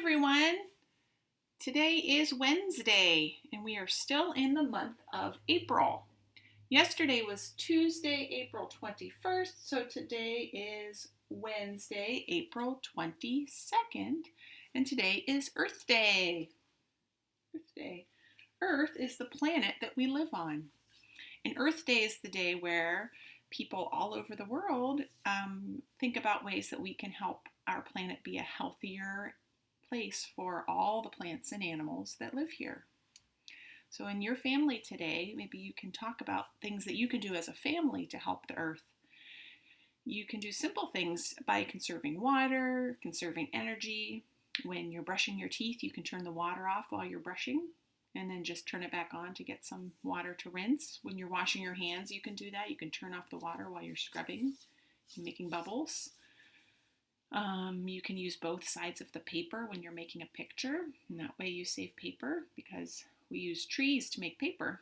everyone. Today is Wednesday and we are still in the month of April. Yesterday was Tuesday, April 21st, so today is Wednesday, April 22nd, and today is Earth Day. Earth Day. Earth is the planet that we live on. And Earth Day is the day where people all over the world think about ways that we can help our planet be a healthier place for all the plants and animals that live here. So in your family today, maybe you can talk about things that you can do as a family to help the earth. You can do simple things by conserving water, conserving energy. When you're brushing your teeth, you can turn the water off while you're brushing and then just turn it back on to get some water to rinse. When you're washing your hands, you can do that. You can turn off the water while you're scrubbing and making bubbles. You can use both sides of the paper when you're making a picture, and that way you save paper because we use trees to make paper.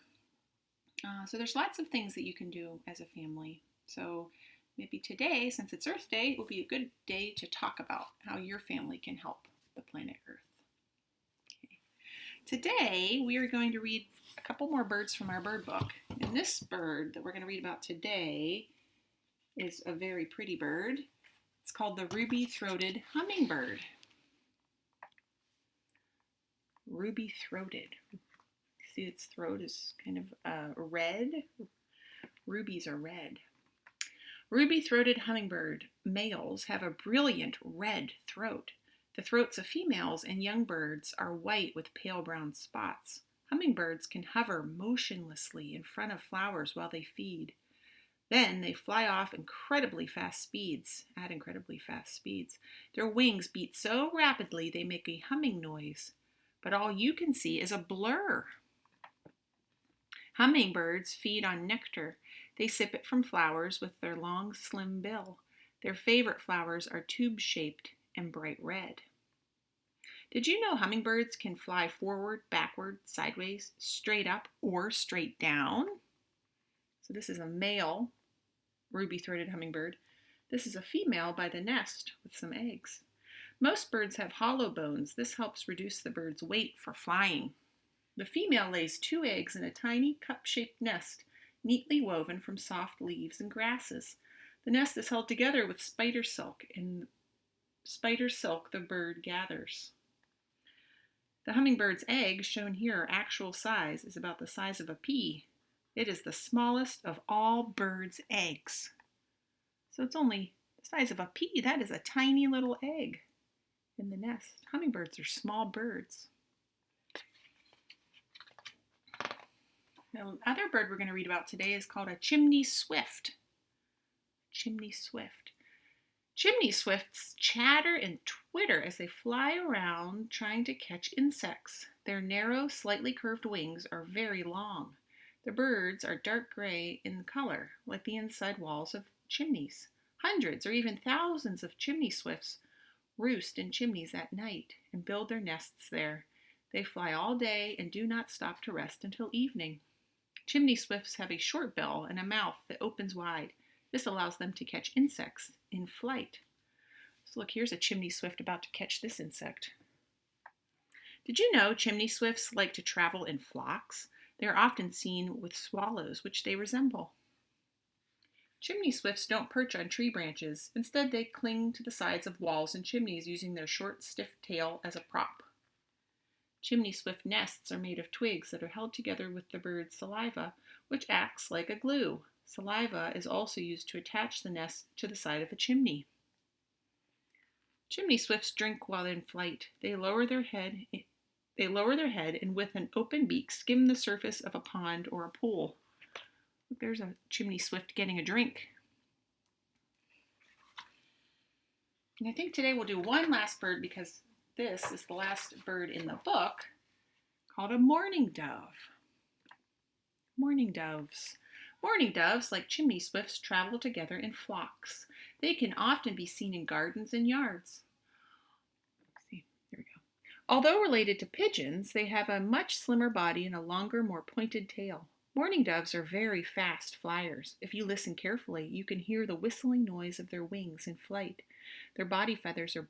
So there's lots of things that you can do as a family. So maybe today, since it's Earth Day, it will be a good day to talk about how your family can help the planet Earth. Okay. Today, we are going to read a couple more birds from our bird book. And this bird that we're going to read about today is a very pretty bird. It's called the ruby-throated hummingbird. Ruby-throated. See, its throat is kind of red. Rubies are red. Ruby-throated hummingbird males have a brilliant red throat. The throats of females and young birds are white with pale brown spots. Hummingbirds can hover motionlessly in front of flowers while they feed. Then they fly off at incredibly fast speeds. Their wings beat so rapidly they make a humming noise, but all you can see is a blur. Hummingbirds feed on nectar. They sip it from flowers with their long, slim bill. Their favorite flowers are tube-shaped and bright red. Did you know hummingbirds can fly forward, backward, sideways, straight up, or straight down? So this is a male ruby-throated hummingbird. This is a female by the nest with some eggs. Most birds have hollow bones. This helps reduce the bird's weight for flying. The female lays 2 eggs in a tiny cup-shaped nest, neatly woven from soft leaves and grasses. The nest is held together with spider silk, and spider silk the bird gathers. The hummingbird's egg, shown here, actual size, is about the size of a pea. It is the smallest of all birds' eggs. So it's only the size of a pea. That is a tiny little egg in the nest. Hummingbirds are small birds. The other bird we're going to read about today is called a chimney swift. Chimney swift. Chimney swifts chatter and twitter as they fly around trying to catch insects. Their narrow, slightly curved wings are very long. The birds are dark gray in color, like the inside walls of chimneys. Hundreds or even thousands of chimney swifts roost in chimneys at night and build their nests there. They fly all day and do not stop to rest until evening. Chimney swifts have a short bill and a mouth that opens wide. This allows them to catch insects in flight. So look, here's a chimney swift about to catch this insect. Did you know chimney swifts like to travel in flocks? They are often seen with swallows, which they resemble. Chimney swifts don't perch on tree branches. Instead, they cling to the sides of walls and chimneys using their short, stiff tail as a prop. Chimney swift nests are made of twigs that are held together with the bird's saliva, which acts like a glue. Saliva is also used to attach the nest to the side of a chimney. Chimney swifts drink while in flight. They lower their head and with an open beak skim the surface of a pond or a pool. Look, there's a chimney swift getting a drink. And I think today we'll do one last bird because this is the last bird in the book, called a mourning dove. Mourning doves. Mourning doves, like chimney swifts, travel together in flocks. They can often be seen in gardens and yards. Although related to pigeons, they have a much slimmer body and a longer, more pointed tail. Mourning doves are very fast flyers. If you listen carefully, you can hear the whistling noise of their wings in flight. Their body feathers are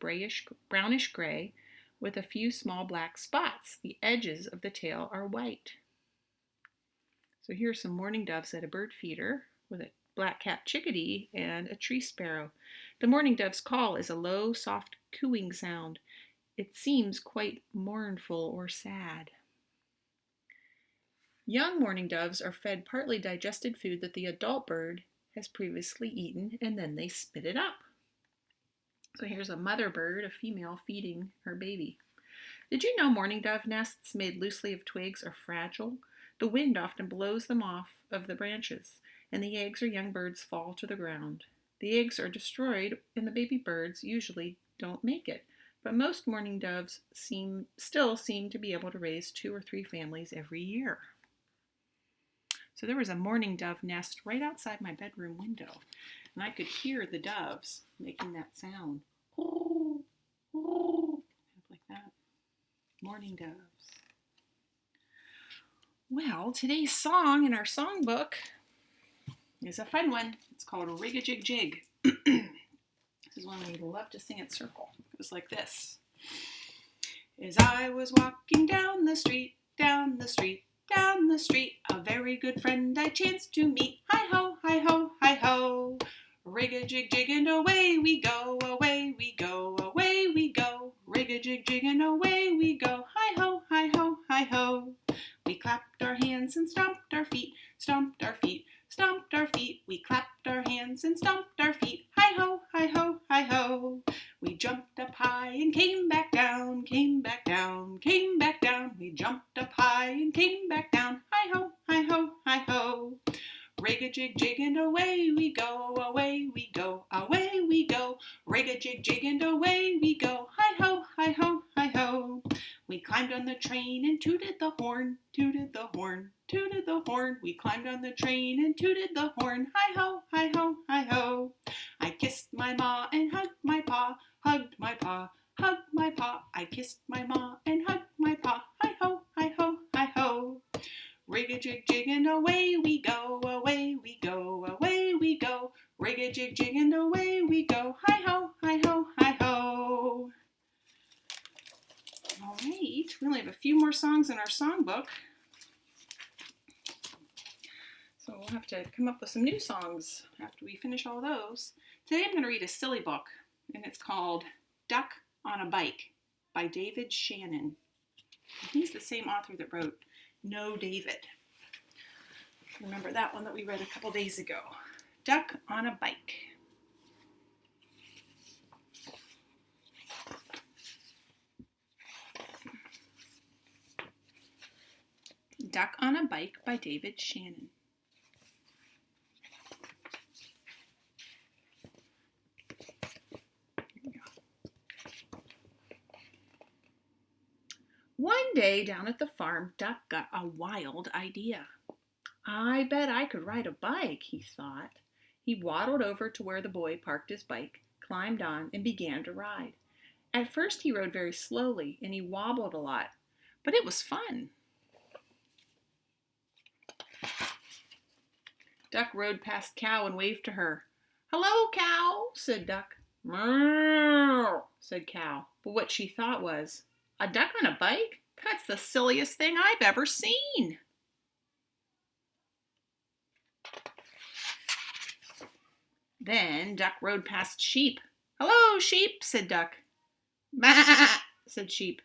brownish gray with a few small black spots. The edges of the tail are white. So here are some mourning doves at a bird feeder with a black-capped chickadee and a tree sparrow. The mourning dove's call is a low, soft cooing sound. It seems quite mournful or sad. Young mourning doves are fed partly digested food that the adult bird has previously eaten, and then they spit it up. So here's a mother bird, a female, feeding her baby. Did you know mourning dove nests made loosely of twigs are fragile? The wind often blows them off of the branches, and the eggs or young birds fall to the ground. The eggs are destroyed, and the baby birds usually don't make it. But most mourning doves still seem to be able to raise 2 or 3 families every year. So there was a mourning dove nest right outside my bedroom window, and I could hear the doves making that sound. Like that. Mourning doves. Well, today's song in our songbook is a fun one. It's called Rig-a-Jig-Jig. This is one we love to sing at circle. It goes like this. As I was walking down the street, down the street, down the street, a very good friend I chanced to meet. Hi-ho, hi-ho, hi-ho. Rig-a-jig-jig and away we go, away we go, away we go. Rig-a-jig-jig and away we go. Hi-ho, hi-ho, hi-ho. We clapped our hands and stomped our feet, stomped our feet, stomped our feet. We clapped our hands and stomped our feet. Hi-ho, hi-ho, hi-ho. We jumped up high and came back down, came back down, came back down. We jumped up high and came back down. Hi-ho, hi-ho, hi-ho. Rig-a-jig-jig and away we go, away we go, away we go. Rig-a-jig-jig and away we go. Hi-ho, hi-ho, hi-ho. We climbed on the train and tooted the horn, tooted the horn, tooted the horn. We climbed on the train and tooted the horn. Hi-ho, hi-ho, hi-ho. I kissed my ma and hugged my pa, hugged my pa, hugged my pa. I kissed my ma and hugged my pa. Hi-ho, hi-ho, hi-ho. Rig-a-jig-jig and away we go, away we go, away we go. Rig-a-jig-jig and away we go. Hi-ho, hi-ho, hi-ho. All right, we only have a few more songs in our songbook. So we'll have to come up with some new songs after we finish all those. Today I'm going to read a silly book, and it's called Duck on a Bike by David Shannon. He's the same author that wrote No, David. Remember that one that we read a couple days ago. Duck on a Bike. Duck on a Bike by David Shannon. One day down at the farm, Duck got a wild idea. I bet I could ride a bike, he thought. He waddled over to where the boy parked his bike, climbed on, and began to ride. At first he rode very slowly, and he wobbled a lot, but it was fun. Duck rode past Cow and waved to her. "Hello, Cow," said Duck. "Meow," said Cow. But what she thought was, "A duck on a bike? That's the silliest thing I've ever seen." Then Duck rode past Sheep. "Hello, Sheep," said Duck. "Bah," said Sheep.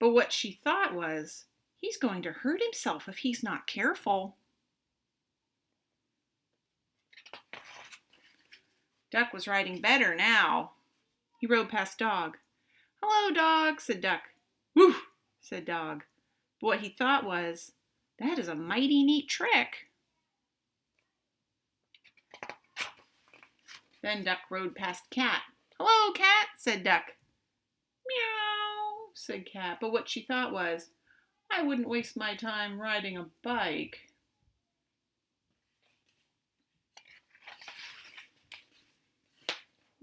But what she thought was, he's going to hurt himself if he's not careful. Duck was riding better now. He rode past Dog. "Hello, Dog," said Duck. "Woof," said Dog. But what he thought was, that is a mighty neat trick. Then Duck rode past Cat. "Hello, Cat," said Duck. "Meow," said Cat. But what she thought was, I wouldn't waste my time riding a bike.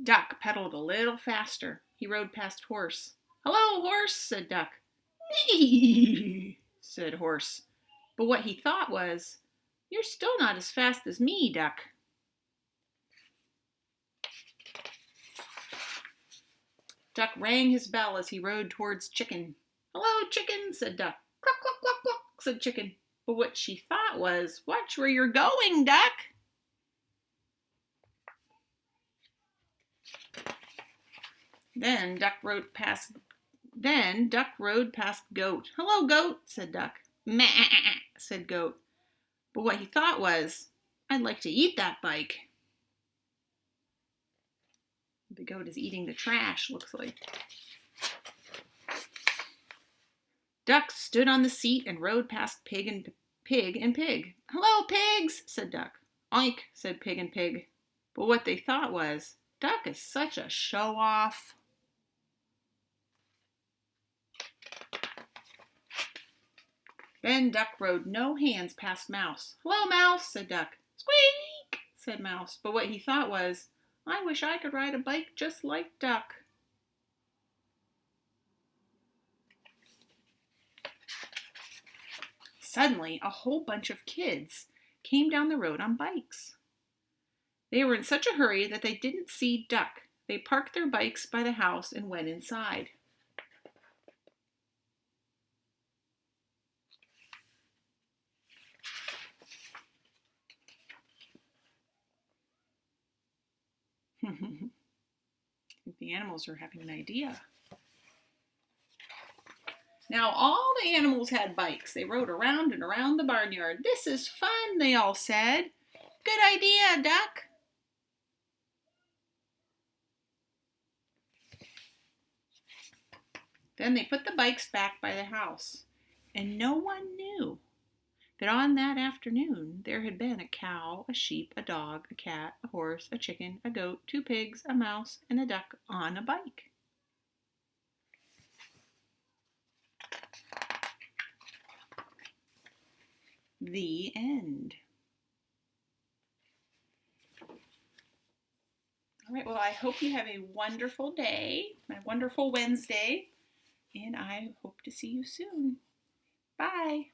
Duck pedaled a little faster. He rode past Horse. "Hello, Horse," said Duck. "Nee," said Horse. But what he thought was, you're still not as fast as me, Duck. Duck rang his bell as he rode towards Chicken. "Hello, Chicken," said Duck. "Cluck, cluck, cluck, cluck," said Chicken. But what she thought was, "Watch where you're going, Duck." Then Duck rode past Goat. "Hello, Goat," said Duck. "Meh," said Goat. But what he thought was, "I'd like to eat that bike." The goat is eating the trash, looks like. Duck stood on the seat and rode past Pig and Pig. "Hello, pigs," said Duck. "Oink," said Pig and Pig. But what they thought was, "Duck is such a show-off." Then Duck rode no hands past Mouse. "Hello, Mouse," said Duck. "Squeak," said Mouse. But what he thought was, "I wish I could ride a bike just like Duck." Suddenly, a whole bunch of kids came down the road on bikes. They were in such a hurry that they didn't see Duck. They parked their bikes by the house and went inside. I think the animals are having an idea. Now all the animals had bikes. They rode around and around the barnyard. "This is fun," they all said. "Good idea, Duck." Then they put the bikes back by the house, and no one knew that on that afternoon there had been a cow, a sheep, a dog, a cat, a horse, a chicken, a goat, 2 pigs, a mouse, and a duck on a bike. The end. All right, well, I hope you have a wonderful day, a wonderful Wednesday, and I hope to see you soon. Bye.